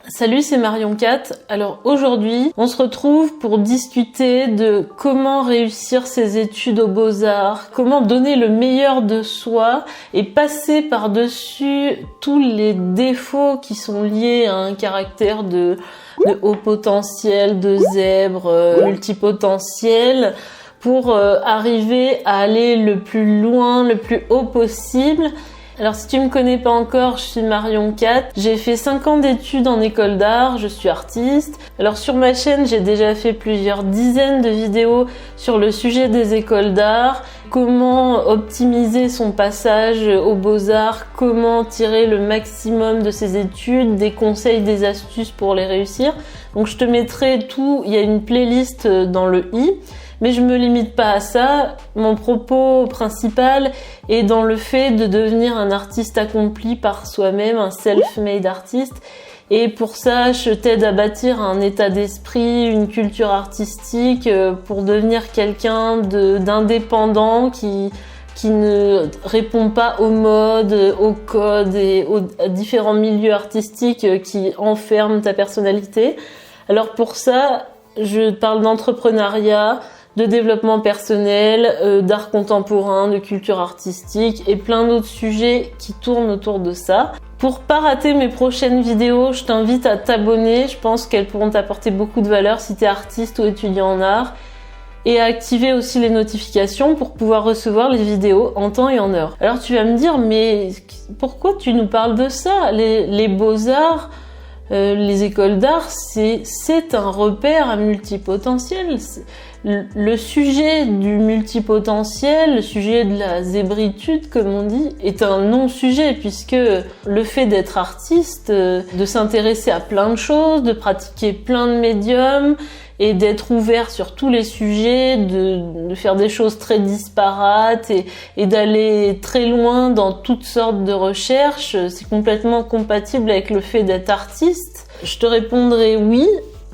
Salut, c'est Marion Cat. Alors aujourd'hui, on se retrouve pour discuter de comment réussir ses études aux Beaux-Arts, comment donner le meilleur de soi et passer par-dessus tous les défauts qui sont liés à un caractère de haut potentiel, de zèbre, multipotentiel, pour arriver à aller le plus loin, le plus haut possible. Alors si tu me connais pas encore, je suis Marion Cat. J'ai fait 5 ans d'études en école d'art, je suis artiste. Alors sur ma chaîne, j'ai déjà fait plusieurs dizaines de vidéos sur le sujet des écoles d'art, comment optimiser son passage aux Beaux-Arts, comment tirer le maximum de ses études, des conseils, des astuces pour les réussir. Donc je te mettrai tout, il y a une playlist dans le i. Mais je me limite pas à ça. Mon propos principal est dans le fait de devenir un artiste accompli par soi-même, un self-made artiste. Et pour ça, je t'aide à bâtir un état d'esprit, une culture artistique pour devenir quelqu'un d'indépendant qui ne répond pas aux modes, aux codes et aux différents milieux artistiques qui enferment ta personnalité. Alors pour ça, je parle d'entrepreneuriat, de développement personnel, d'art contemporain, de culture artistique et plein d'autres sujets qui tournent autour de ça. Pour pas rater mes prochaines vidéos, je t'invite à t'abonner, je pense qu'elles pourront t'apporter beaucoup de valeur si tu es artiste ou étudiant en art, et à activer aussi les notifications pour pouvoir recevoir les vidéos en temps et en heure. Alors tu vas me dire, mais pourquoi tu nous parles de ça? Les beaux-arts, les écoles d'art, c'est un repère à multipotentiel. Le sujet du multipotentiel, le sujet de la zébritude, comme on dit, est un non-sujet puisque le fait d'être artiste, de s'intéresser à plein de choses, de pratiquer plein de médiums et d'être ouvert sur tous les sujets, de faire des choses très disparates et d'aller très loin dans toutes sortes de recherches, c'est complètement compatible avec le fait d'être artiste. Je te répondrai oui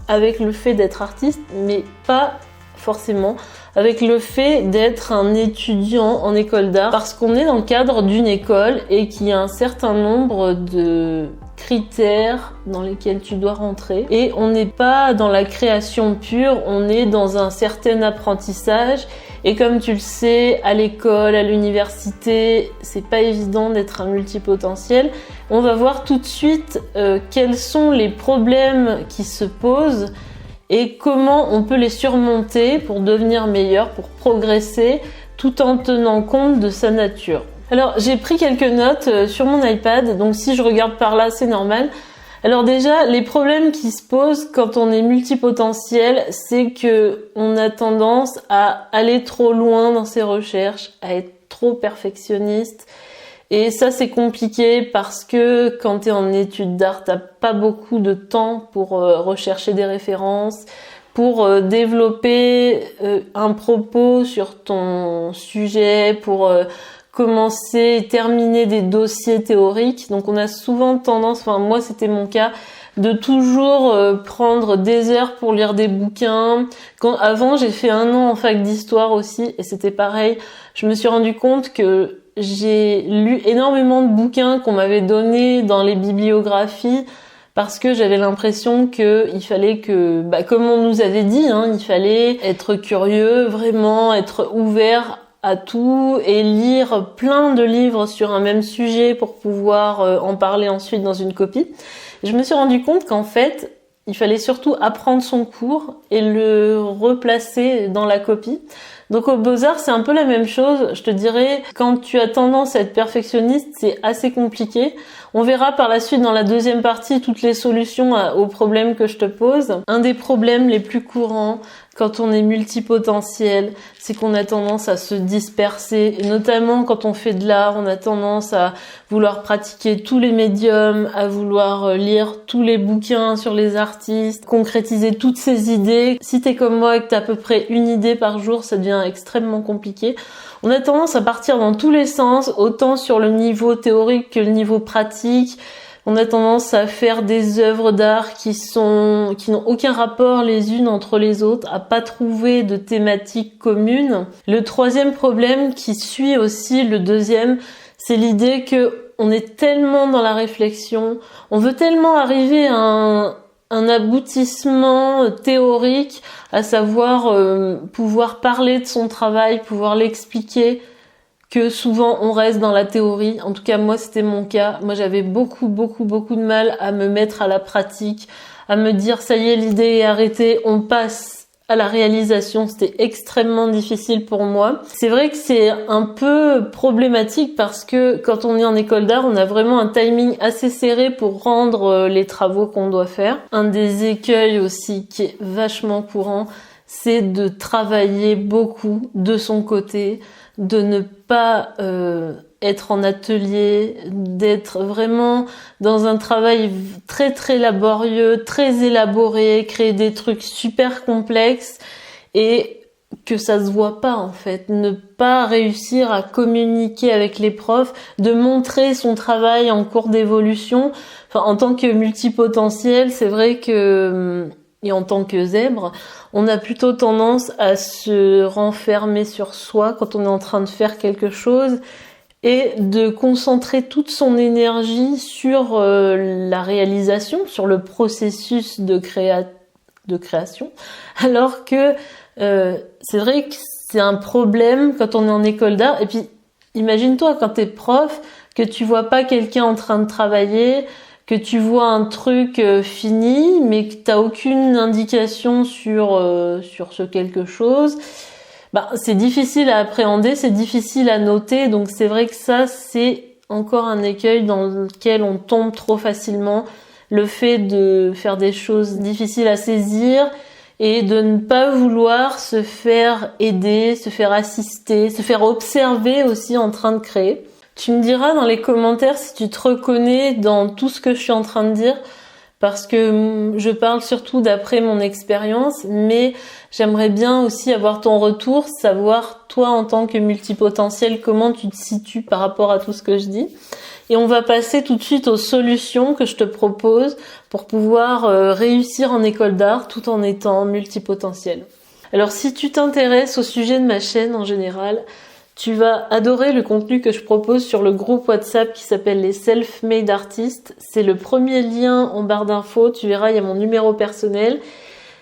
avec le fait d'être artiste, mais pas forcément avec le fait d'être un étudiant en école d'art, parce qu'on est dans le cadre d'une école et qu'il y a un certain nombre de critères dans lesquels tu dois rentrer, et on n'est pas dans la création pure, on est dans un certain apprentissage. Et comme tu le sais, à l'école, à l'université, c'est pas évident d'être un multipotentiel. On va voir tout de suite quels sont les problèmes qui se posent et comment on peut les surmonter pour devenir meilleur, pour progresser, tout en tenant compte de sa nature. Alors, j'ai pris quelques notes sur mon iPad, donc si je regarde par là, c'est normal. Alors déjà, les problèmes qui se posent quand on est multipotentiel, c'est que on a tendance à aller trop loin dans ses recherches, à être trop perfectionniste. Et ça, c'est compliqué parce que quand tu es en études d'art, t'as pas beaucoup de temps pour rechercher des références, pour développer un propos sur ton sujet, pour commencer et terminer des dossiers théoriques. Donc on a souvent tendance, enfin moi c'était mon cas, de toujours prendre des heures pour lire des bouquins. Avant j'ai fait 1 an en fac d'histoire aussi et c'était pareil. Je me suis rendu compte que j'ai lu énormément de bouquins qu'on m'avait donnés dans les bibliographies parce que j'avais l'impression que il fallait que, comme on nous avait dit, il fallait être curieux, vraiment être ouvert à tout et lire plein de livres sur un même sujet pour pouvoir en parler ensuite dans une copie. Et je me suis rendu compte qu'en fait, il fallait surtout apprendre son cours et le replacer dans la copie. Donc aux Beaux-Arts, c'est un peu la même chose. Je te dirais, quand tu as tendance à être perfectionniste, c'est assez compliqué. On verra par la suite dans la deuxième partie toutes les solutions aux problèmes que je te pose. Un des problèmes les plus courants quand on est multipotentiel, c'est qu'on a tendance à se disperser. Et notamment quand on fait de l'art, on a tendance à vouloir pratiquer tous les médiums, à vouloir lire tous les bouquins sur les artistes, concrétiser toutes ces idées. Si t'es comme moi et que t'as à peu près une idée par jour, ça devient extrêmement compliqué. On a tendance à partir dans tous les sens, autant sur le niveau théorique que le niveau pratique. On a tendance à faire des œuvres d'art qui n'ont aucun rapport les unes entre les autres, à pas trouver de thématiques communes. Le troisième problème qui suit aussi le deuxième, c'est l'idée que on est tellement dans la réflexion, on veut tellement arriver à un aboutissement théorique, à savoir pouvoir parler de son travail, pouvoir l'expliquer, que souvent on reste dans la théorie. En tout cas, moi, c'était mon cas. Moi, j'avais beaucoup de mal à me mettre à la pratique, à me dire, ça y est, l'idée est arrêtée, on passe à la réalisation. C'était extrêmement difficile pour moi. C'est vrai que c'est un peu problématique parce que quand on est en école d'art, on a vraiment un timing assez serré pour rendre les travaux qu'on doit faire. Un des écueils aussi qui est vachement courant, c'est de travailler beaucoup de son côté, de ne pas être en atelier, d'être vraiment dans un travail très laborieux, très élaboré, créer des trucs super complexes et que ça se voit pas en fait, ne pas réussir à communiquer avec les profs, de montrer son travail en cours d'évolution. Enfin, en tant que multipotentiel, c'est vrai que et en tant que zèbre, on a plutôt tendance à se renfermer sur soi quand on est en train de faire quelque chose et de concentrer toute son énergie sur la réalisation, sur le processus de création, alors que c'est vrai que c'est un problème quand on est en école d'art. Et puis, imagine-toi quand t'es prof, que tu vois pas quelqu'un en train de travailler, que tu vois un truc fini, mais que t'as aucune indication sur ce quelque chose. C'est difficile à appréhender, c'est difficile à noter, donc c'est vrai que ça, c'est encore un écueil dans lequel on tombe trop facilement. Le fait de faire des choses difficiles à saisir et de ne pas vouloir se faire aider, se faire assister, se faire observer aussi en train de créer. Tu me diras dans les commentaires si tu te reconnais dans tout ce que je suis en train de dire, parce que je parle surtout d'après mon expérience, mais j'aimerais bien aussi avoir ton retour, savoir toi en tant que multipotentiel comment tu te situes par rapport à tout ce que je dis. Et on va passer tout de suite aux solutions que je te propose pour pouvoir réussir en école d'art tout en étant multipotentiel. Alors si tu t'intéresses au sujet de ma chaîne en général, tu vas adorer le contenu que je propose sur le groupe WhatsApp qui s'appelle les Self-Made Artists. C'est le premier lien en barre d'infos. Tu verras, il y a mon numéro personnel.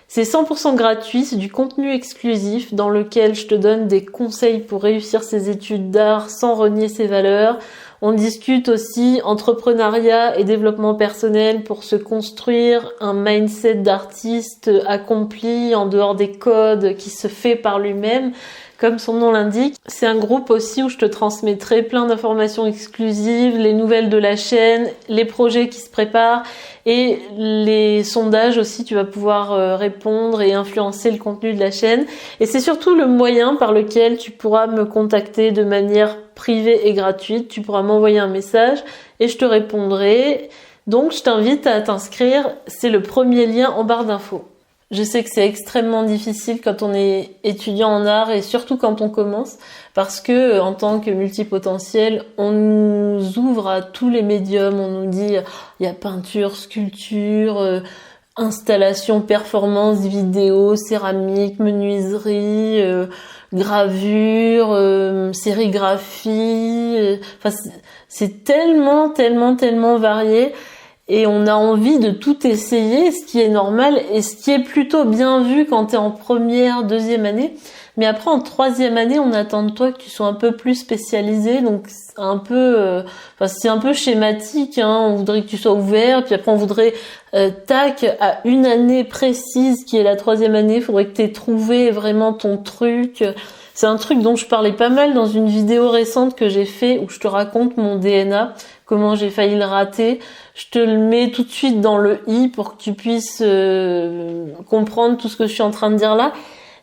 C'est 100% gratuit, c'est du contenu exclusif dans lequel je te donne des conseils pour réussir ses études d'art sans renier ses valeurs. On discute aussi entrepreneuriat et développement personnel pour se construire un mindset d'artiste accompli en dehors des codes qui se fait par lui-même. Comme son nom l'indique, c'est un groupe aussi où je te transmettrai plein d'informations exclusives, les nouvelles de la chaîne, les projets qui se préparent et les sondages aussi, tu vas pouvoir répondre et influencer le contenu de la chaîne. Et c'est surtout le moyen par lequel tu pourras me contacter de manière privée et gratuite. Tu pourras m'envoyer un message et je te répondrai. Donc je t'invite à t'inscrire, c'est le premier lien en barre d'infos. Je sais que c'est extrêmement difficile quand on est étudiant en art et surtout quand on commence parce que en tant que multipotentiel, on nous ouvre à tous les médiums, on nous dit il y a peinture, sculpture, installation, performance, vidéo, céramique, menuiserie, gravure, sérigraphie, enfin c'est tellement varié. Et on a envie de tout essayer, ce qui est normal et ce qui est plutôt bien vu quand t'es en première, deuxième année. Mais après, en troisième année, on attend de toi que tu sois un peu plus spécialisé. Donc, c'est un peu schématique, hein. On voudrait que tu sois ouvert. Puis après, on voudrait, à une année précise qui est la troisième année. Il faudrait que t'aies trouvé vraiment ton truc. C'est un truc dont je parlais pas mal dans une vidéo récente que j'ai fait où je te raconte mon DNA, comment j'ai failli le rater. Je te le mets tout de suite dans le i pour que tu puisses comprendre tout ce que je suis en train de dire là.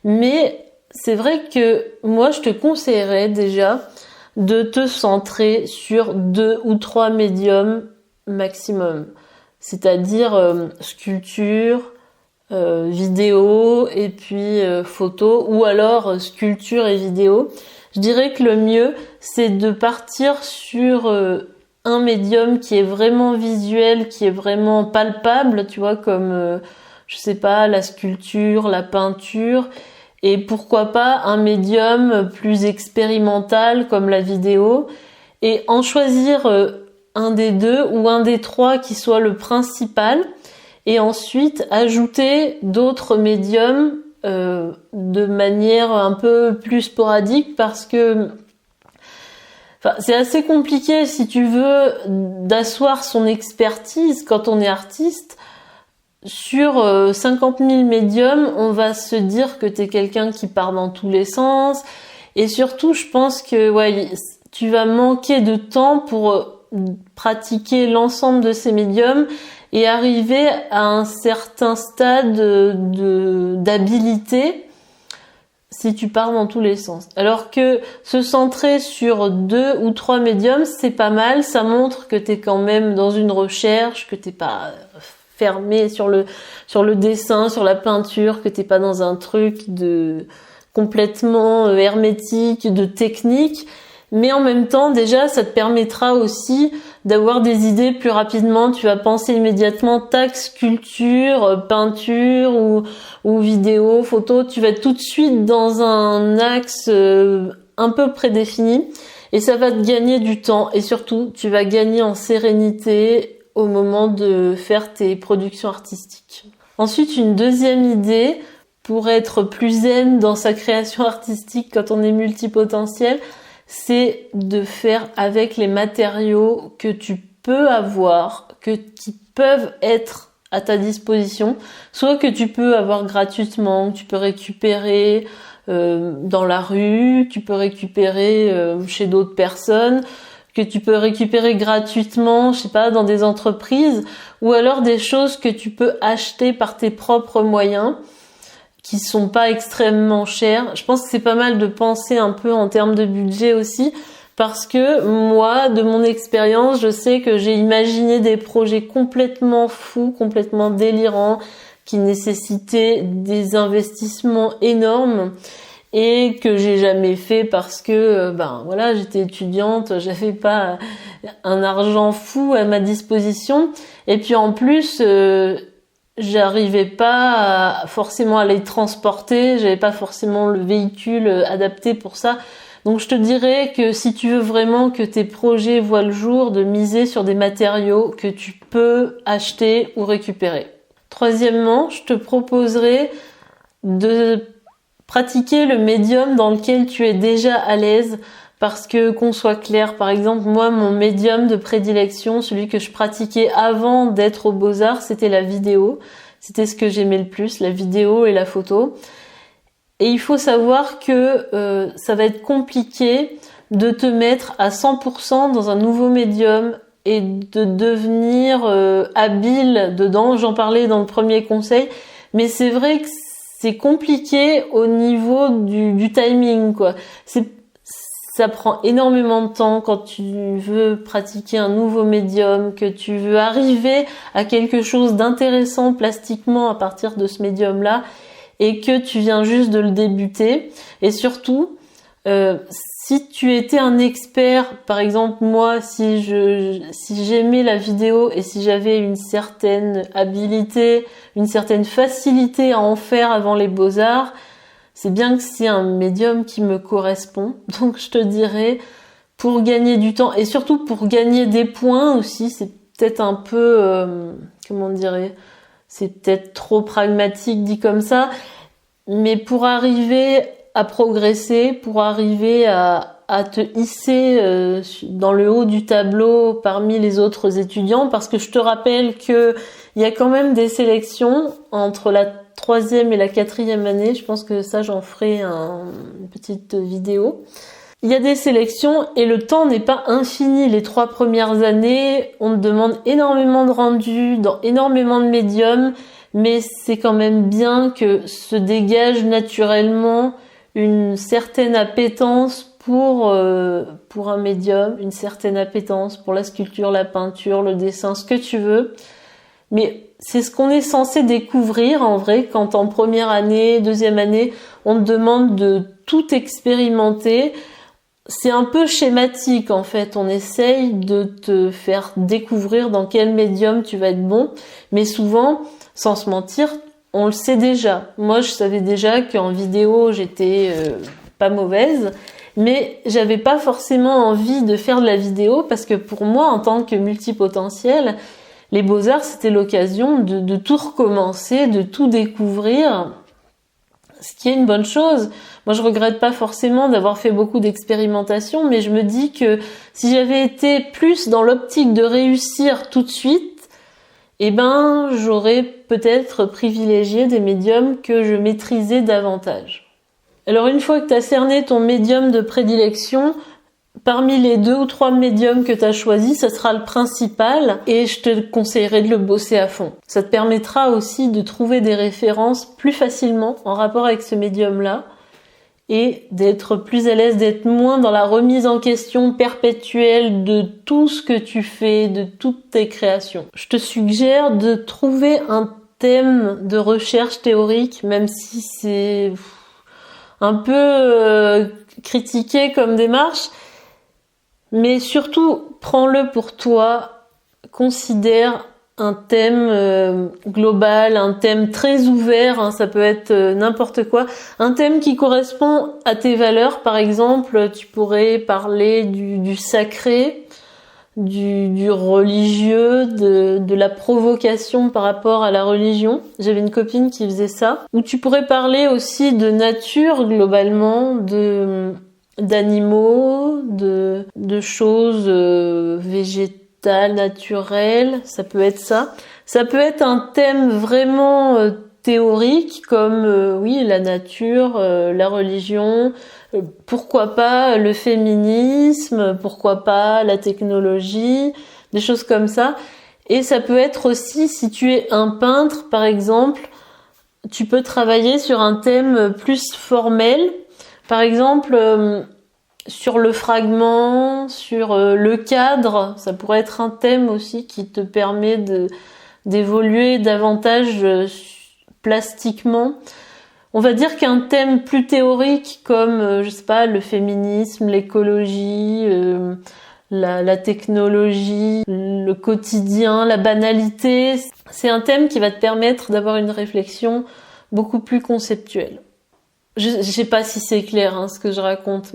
Mais c'est vrai que moi, je te conseillerais déjà de te centrer sur 2 ou 3 médiums maximum. C'est-à-dire sculpture, vidéo et puis photo, ou alors sculpture et vidéo. Je dirais que le mieux, c'est de partir sur un médium qui est vraiment visuel, qui est vraiment palpable, tu vois, comme je sais pas, la sculpture, la peinture, et pourquoi pas un médium plus expérimental comme la vidéo, et en choisir un des deux ou un des trois qui soit le principal, et ensuite ajouter d'autres médiums de manière un peu plus sporadique, parce que c'est assez compliqué, si tu veux, d'asseoir son expertise quand on est artiste. Sur 50 000 médiums, on va se dire que t'es quelqu'un qui part dans tous les sens. Et surtout, je pense que tu vas manquer de temps pour pratiquer l'ensemble de ces médiums et arriver à un certain stade d'habilité si tu pars dans tous les sens. Alors que se centrer sur 2 ou 3 médiums, c'est pas mal. Ça montre que t'es quand même dans une recherche, que t'es pas fermé sur le dessin, sur la peinture, que t'es pas dans un truc de complètement hermétique, de technique. Mais en même temps, déjà, ça te permettra aussi d'avoir des idées plus rapidement. Tu vas penser immédiatement tac, sculpture, peinture ou vidéo, photo. Tu vas être tout de suite dans un axe un peu prédéfini et ça va te gagner du temps. Et surtout, tu vas gagner en sérénité au moment de faire tes productions artistiques. Ensuite, une deuxième idée pour être plus zen dans sa création artistique quand on est multipotentiel, c'est de faire avec les matériaux que tu peux avoir, qui peuvent être à ta disposition, soit que tu peux avoir gratuitement, que tu peux récupérer dans la rue, tu peux récupérer chez d'autres personnes, que tu peux récupérer gratuitement, je sais pas, dans des entreprises, ou alors des choses que tu peux acheter par tes propres moyens, qui sont pas extrêmement chers. Je pense que c'est pas mal de penser un peu en termes de budget aussi, parce que moi, de mon expérience, je sais que j'ai imaginé des projets complètement fous, complètement délirants, qui nécessitaient des investissements énormes et que j'ai jamais fait parce que j'étais étudiante, j'avais pas un argent fou à ma disposition, et puis en plus j'arrivais pas forcément à les transporter, j'avais pas forcément le véhicule adapté pour ça. Donc je te dirais que si tu veux vraiment que tes projets voient le jour, de miser sur des matériaux que tu peux acheter ou récupérer. Troisièmement, je te proposerais de pratiquer le médium dans lequel tu es déjà à l'aise, parce que, qu'on soit clair, par exemple, moi, mon médium de prédilection, celui que je pratiquais avant d'être aux Beaux-Arts, c'était la vidéo. C'était ce que j'aimais le plus, la vidéo et la photo. Et il faut savoir que ça va être compliqué de te mettre à 100% dans un nouveau médium et de devenir habile dedans. J'en parlais dans le premier conseil, mais c'est vrai que c'est compliqué au niveau du timing, quoi. Ça prend énormément de temps quand tu veux pratiquer un nouveau médium, que tu veux arriver à quelque chose d'intéressant plastiquement à partir de ce médium-là, et que tu viens juste de le débuter. Et surtout, si tu étais un expert, par exemple moi, si j'aimais la vidéo et si j'avais une certaine habilité, une certaine facilité à en faire avant les Beaux-Arts, c'est bien que c'est un médium qui me correspond. Donc je te dirais, pour gagner du temps et surtout pour gagner des points aussi, c'est peut-être un peu, c'est peut-être trop pragmatique dit comme ça, mais pour arriver à progresser, pour arriver à te hisser dans le haut du tableau parmi les autres étudiants, parce que je te rappelle que il y a quand même des sélections entre la 3e et la 4e année. Je pense que ça, j'en ferai une petite vidéo. Il y a des sélections et le temps n'est pas infini. Les 3 premières années, on te demande énormément de rendu dans énormément de médiums, mais c'est quand même bien que se dégage naturellement une certaine appétence pour un médium, une certaine appétence pour la sculpture, la peinture, le dessin, ce que tu veux. Mais c'est ce qu'on est censé découvrir en vrai quand en première année, 2e année, on te demande de tout expérimenter. C'est un peu schématique en fait, on essaye de te faire découvrir dans quel médium tu vas être bon, mais souvent, sans se mentir, on le sait déjà. Moi, je savais déjà qu'en vidéo, j'étais pas mauvaise, mais j'avais pas forcément envie de faire de la vidéo parce que pour moi, en tant que multipotentiel, les Beaux-Arts, c'était l'occasion de tout recommencer, de tout découvrir, ce qui est une bonne chose. Moi, je regrette pas forcément d'avoir fait beaucoup d'expérimentations, mais je me dis que si j'avais été plus dans l'optique de réussir tout de suite, j'aurais peut-être privilégié des médiums que je maîtrisais davantage. Alors, une fois que tu as cerné ton médium de prédilection, parmi les 2 ou 3 médiums que tu as choisis, ça sera le principal et je te conseillerais de le bosser à fond. Ça te permettra aussi de trouver des références plus facilement en rapport avec ce médium-là et d'être plus à l'aise, d'être moins dans la remise en question perpétuelle de tout ce que tu fais, de toutes tes créations. Je te suggère de trouver un thème de recherche théorique, même si c'est un peu critiqué comme démarche, mais surtout prends-le pour toi, considère un thème global, un thème très ouvert, ça peut être n'importe quoi, un thème qui correspond à tes valeurs. Par exemple, tu pourrais parler du sacré, du religieux, de la provocation par rapport à la religion. J'avais une copine qui faisait ça. Ou tu pourrais parler aussi de nature globalement, d'animaux, de choses végétales, naturelles, ça peut être ça. Ça peut être un thème vraiment théorique comme la nature, la religion, pourquoi pas le féminisme, pourquoi pas la technologie, des choses comme ça. Et ça peut être aussi, si tu es un peintre par exemple, tu peux travailler sur un thème plus formel, par exemple sur le fragment, sur le cadre. Ça pourrait être un thème aussi qui te permet d'évoluer davantage plastiquement. On va dire qu'un thème plus théorique comme, le féminisme, l'écologie, la technologie, le quotidien, la banalité, c'est un thème qui va te permettre d'avoir une réflexion beaucoup plus conceptuelle. Je sais pas si c'est clair ce que je raconte,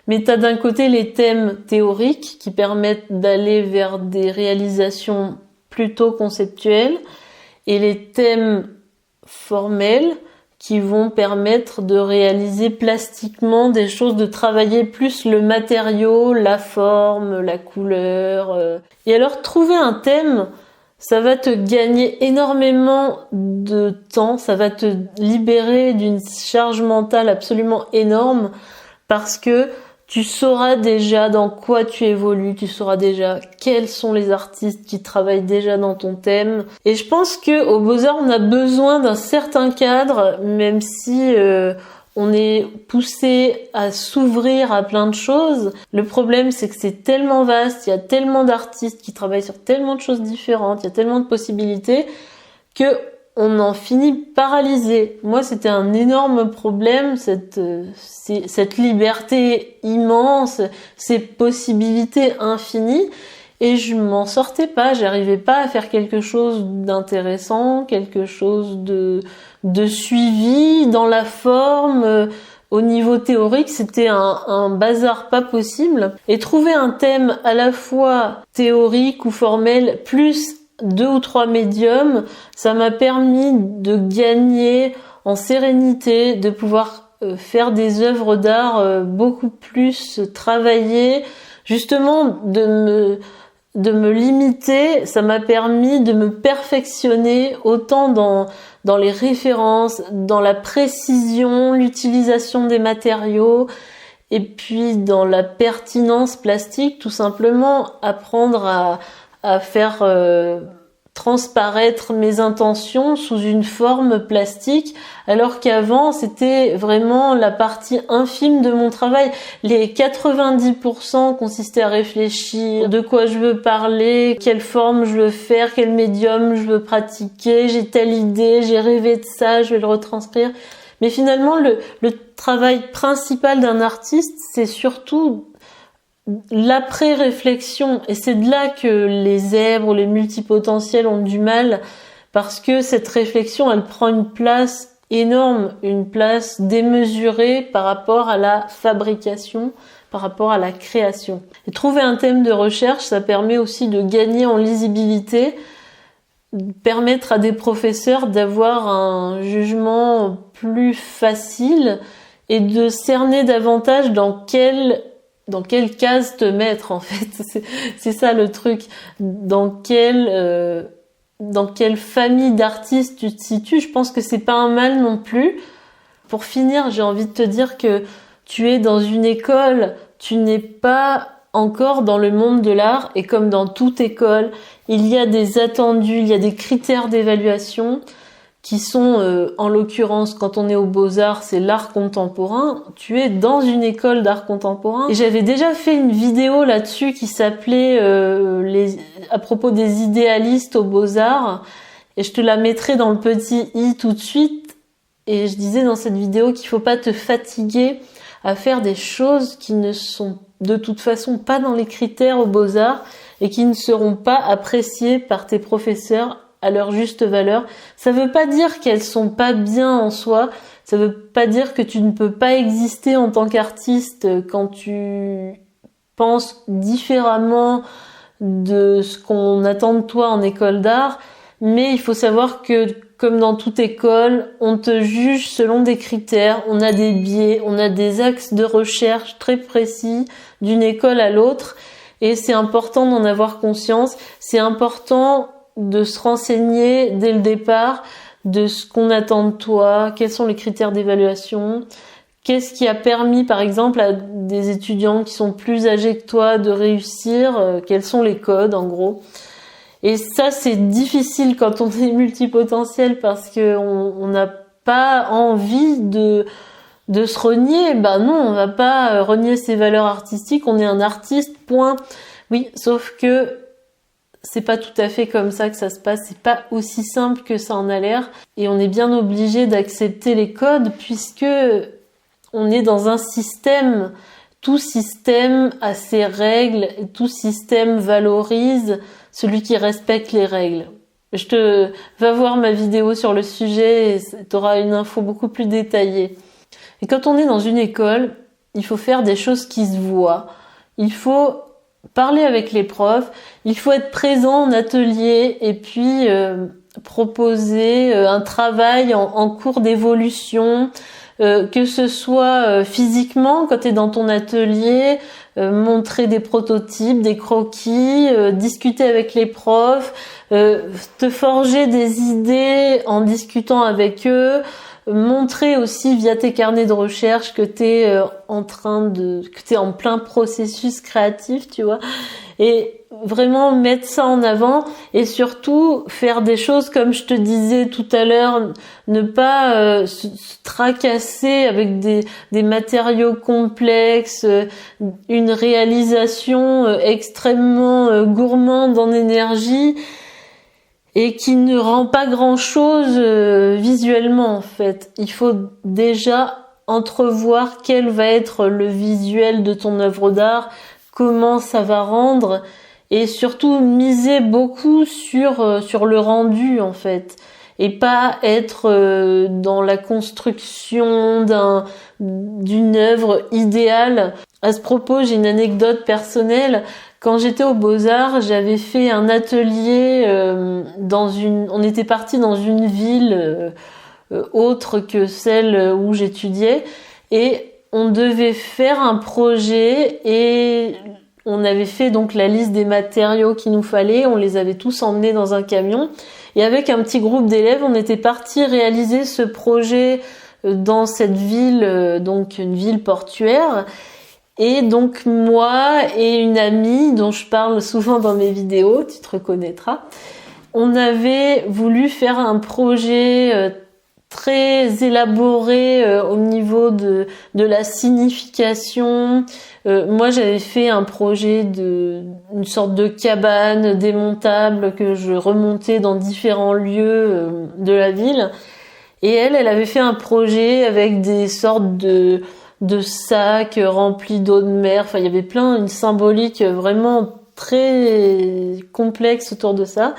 mais t'as d'un côté les thèmes théoriques qui permettent d'aller vers des réalisations plutôt conceptuelles et les thèmes formels qui vont permettre de réaliser plastiquement des choses, de travailler plus le matériau, la forme, la couleur. Et alors, trouver un thème, ça va te gagner énormément de temps, ça va te libérer d'une charge mentale absolument énorme parce que tu sauras déjà dans quoi tu évolues, tu sauras déjà quels sont les artistes qui travaillent déjà dans ton thème. Et je pense que aux Beaux-Arts, on a besoin d'un certain cadre, même si on est poussé à s'ouvrir à plein de choses. Le problème, c'est que c'est tellement vaste, il y a tellement d'artistes qui travaillent sur tellement de choses différentes, il y a tellement de possibilités que on en finit paralysé. Moi, c'était un énorme problème, cette liberté immense, ces possibilités infinies, et je m'en sortais pas, j'arrivais pas à faire quelque chose d'intéressant, quelque chose de suivi dans la forme. Au niveau théorique, c'était un bazar pas possible. Et trouver un thème à la fois théorique ou formel, plus 2 ou 3 médiums, ça m'a permis de gagner en sérénité, de pouvoir faire des œuvres d'art beaucoup plus travaillées, justement de me limiter. Ça m'a permis de me perfectionner autant dans les références, dans la précision, l'utilisation des matériaux, et puis dans la pertinence plastique, tout simplement apprendre à faire transparaître mes intentions sous une forme plastique, alors qu'avant c'était vraiment la partie infime de mon travail. Les 90% consistaient à réfléchir de quoi je veux parler, quelle forme je veux faire, quel médium je veux pratiquer, j'ai telle idée, j'ai rêvé de ça, je vais le retranscrire. Mais finalement le travail principal d'un artiste, c'est surtout l'après-réflexion, et c'est de là que les zèbres ou les multipotentiels ont du mal, parce que cette réflexion, elle prend une place énorme, une place démesurée par rapport à la fabrication, par rapport à la création. Et trouver un thème de recherche, ça permet aussi de gagner en lisibilité, permettre à des professeurs d'avoir un jugement plus facile et de cerner davantage dans quelle case te mettre, en fait. C'est ça le truc. Dans quelle famille d'artistes tu te situes. Je pense que c'est pas un mal non plus. Pour finir, j'ai envie de te dire que tu es dans une école, tu n'es pas encore dans le monde de l'art, et comme dans toute école, il y a des attendus, il y a des critères d'évaluation qui sont, en l'occurrence, quand on est aux Beaux-Arts, c'est l'art contemporain. Tu es dans une école d'art contemporain. Et j'avais déjà fait une vidéo là-dessus qui s'appelait à propos des idéalistes aux Beaux-Arts, et je te la mettrai dans le petit i tout de suite. Et je disais dans cette vidéo qu'il faut pas te fatiguer à faire des choses qui ne sont de toute façon pas dans les critères aux Beaux-Arts et qui ne seront pas appréciées par tes professeurs à leur juste valeur. Ça veut pas dire qu'elles sont pas bien en soi, ça veut pas dire que tu ne peux pas exister en tant qu'artiste quand tu penses différemment de ce qu'on attend de toi en école d'art, mais il faut savoir que comme dans toute école, on te juge selon des critères, on a des biais, on a des axes de recherche très précis d'une école à l'autre, et c'est important d'en avoir conscience, c'est important de se renseigner dès le départ de ce qu'on attend de toi, quels sont les critères d'évaluation, qu'est-ce qui a permis par exemple à des étudiants qui sont plus âgés que toi de réussir, quels sont les codes en gros. Et ça c'est difficile quand on est multipotentiel parce que on n'a pas envie de se renier. Ben non, on va pas renier ses valeurs artistiques, on est un artiste, point. Oui, sauf que c'est pas tout à fait comme ça que ça se passe, c'est pas aussi simple que ça en a l'air, et on est bien obligé d'accepter les codes puisque on est dans un système. Tout système a ses règles, et tout système valorise celui qui respecte les règles. Va voir ma vidéo sur le sujet et t'auras une info beaucoup plus détaillée. Et quand on est dans une école, il faut faire des choses qui se voient. Il faut parler avec les profs, il faut être présent en atelier et puis proposer un travail en cours d'évolution, que ce soit physiquement quand tu es dans ton atelier, montrer des prototypes, des croquis, discuter avec les profs, te forger des idées en discutant avec eux, montrer aussi via tes carnets de recherche que t'es que t'es en plein processus créatif, tu vois, et vraiment mettre ça en avant, et surtout faire des choses comme je te disais tout à l'heure, ne pas se tracasser avec des matériaux complexes, une réalisation extrêmement gourmande en énergie, et qui ne rend pas grand-chose visuellement en fait. Il faut déjà entrevoir quel va être le visuel de ton œuvre d'art, comment ça va rendre, et surtout miser beaucoup sur le rendu en fait, et pas être dans la construction d'une œuvre idéale. À ce propos, j'ai une anecdote personnelle. Quand j'étais aux Beaux-Arts, j'avais fait un atelier on était parti dans une ville autre que celle où j'étudiais, et on devait faire un projet, et on avait fait donc la liste des matériaux qu'il nous fallait, on les avait tous emmenés dans un camion, et avec un petit groupe d'élèves, on était partis réaliser ce projet dans cette ville, donc une ville portuaire. Et donc moi et une amie dont je parle souvent dans mes vidéos, tu te reconnaîtras, on avait voulu faire un projet très élaboré au niveau de la signification. Moi j'avais fait un projet une sorte de cabane démontable que je remontais dans différents lieux de la ville, et elle avait fait un projet avec des sortes de sacs remplis d'eau de mer. Enfin, il y avait une symbolique vraiment très complexe autour de ça.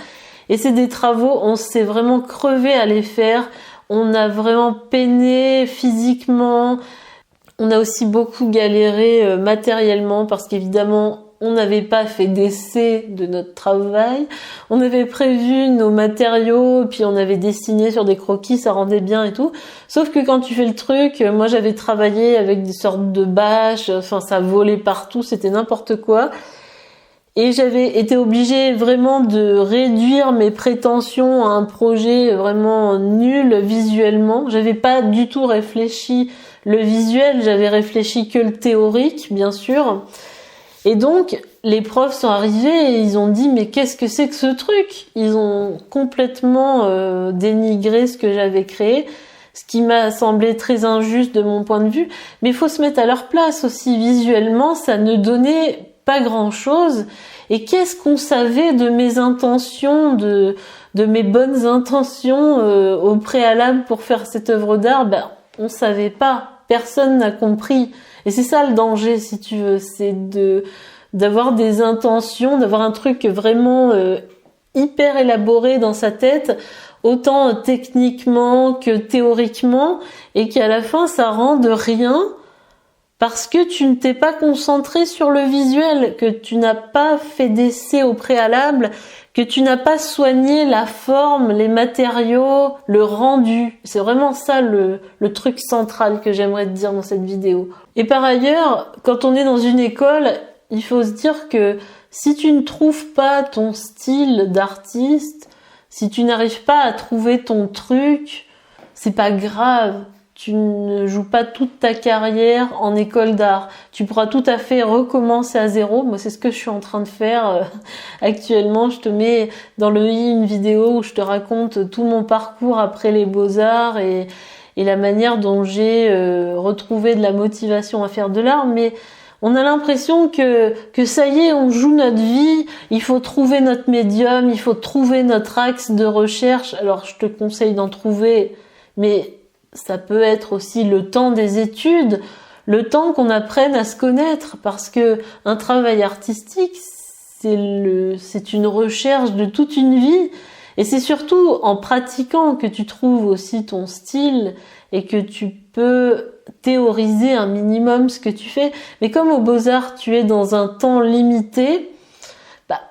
Et c'est des travaux, on s'est vraiment crevé à les faire. On a vraiment peiné physiquement. On a aussi beaucoup galéré matériellement parce qu'évidemment, on n'avait pas fait d'essai de notre travail. On avait prévu nos matériaux, puis on avait dessiné sur des croquis, ça rendait bien et tout. Sauf que quand tu fais le truc, moi j'avais travaillé avec des sortes de bâches, enfin ça volait partout, c'était n'importe quoi. Et j'avais été obligée vraiment de réduire mes prétentions à un projet vraiment nul visuellement. J'avais pas du tout réfléchi le visuel, j'avais réfléchi que le théorique, bien sûr. Et donc, les profs sont arrivés et ils ont dit « mais qu'est-ce que c'est que ce truc ?» Ils ont complètement dénigré ce que j'avais créé, ce qui m'a semblé très injuste de mon point de vue. Mais il faut se mettre à leur place aussi. Visuellement, ça ne donnait pas grand-chose. Et qu'est-ce qu'on savait de mes intentions, de mes bonnes intentions au préalable pour faire cette œuvre d'art? On savait pas. Personne n'a compris. Et c'est ça le danger, si tu veux, c'est d'avoir des intentions, d'avoir un truc vraiment hyper élaboré dans sa tête, autant techniquement que théoriquement, et qu'à la fin ça rende rien parce que tu ne t'es pas concentré sur le visuel, que tu n'as pas fait d'essai au préalable, que tu n'as pas soigné la forme, les matériaux, le rendu. C'est vraiment ça le truc central que j'aimerais te dire dans cette vidéo. Et par ailleurs, quand on est dans une école, il faut se dire que si tu ne trouves pas ton style d'artiste, si tu n'arrives pas à trouver ton truc, c'est pas grave. Tu ne joues pas toute ta carrière en école d'art. Tu pourras tout à fait recommencer à zéro. Moi, c'est ce que je suis en train de faire actuellement. Je te mets dans le i une vidéo où je te raconte tout mon parcours après les beaux-arts et la manière dont j'ai retrouvé de la motivation à faire de l'art. Mais on a l'impression que ça y est, on joue notre vie, il faut trouver notre médium, il faut trouver notre axe de recherche. Alors, je te conseille d'en trouver, mais ça peut être aussi le temps des études, le temps qu'on apprenne à se connaître, parce que un travail artistique, c'est une recherche de toute une vie, et c'est surtout en pratiquant que tu trouves aussi ton style et que tu peux théoriser un minimum ce que tu fais. Mais comme aux Beaux-Arts, tu es dans un temps limité,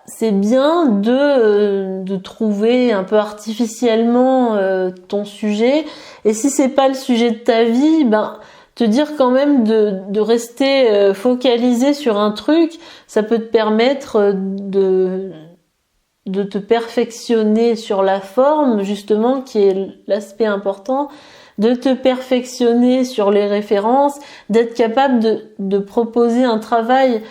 c'est bien de trouver un peu artificiellement ton sujet. Et si c'est pas le sujet de ta vie, te dire quand même de rester focalisé sur un truc, ça peut te permettre de te perfectionner sur la forme, justement, qui est l'aspect important, de te perfectionner sur les références, d'être capable de proposer un travail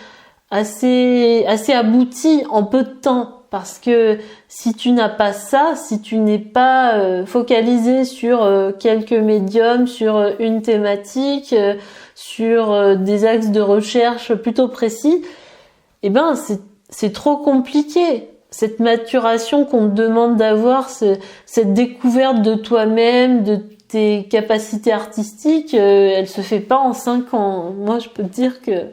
assez abouti en peu de temps, parce que si tu n'as pas ça, si tu n'es pas focalisé sur quelques médiums, sur une thématique, sur des axes de recherche plutôt précis, c'est trop compliqué. Cette maturation qu'on te demande d'avoir, cette découverte de toi-même, de tes capacités artistiques, elle se fait pas en 5 ans. Moi, je peux te dire que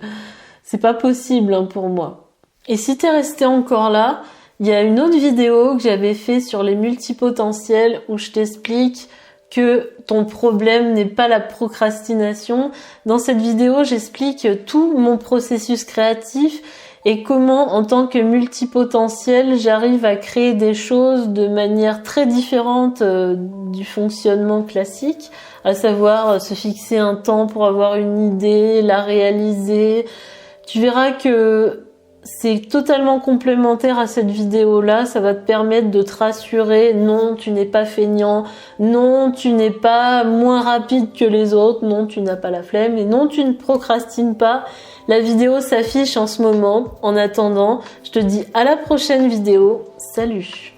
c'est pas possible pour moi. Et si t'es resté encore là, il y a une autre vidéo que j'avais fait sur les multipotentiels où je t'explique que ton problème n'est pas la procrastination. Dans cette vidéo, j'explique tout mon processus créatif et comment, en tant que multipotentiel, j'arrive à créer des choses de manière très différente du fonctionnement classique, à savoir se fixer un temps pour avoir une idée, la réaliser. Tu verras que c'est totalement complémentaire à cette vidéo-là. Ça va te permettre de te rassurer. Non, tu n'es pas feignant. Non, tu n'es pas moins rapide que les autres. Non, tu n'as pas la flemme. Et non, tu ne procrastines pas. La vidéo s'affiche en ce moment. En attendant, je te dis à la prochaine vidéo. Salut!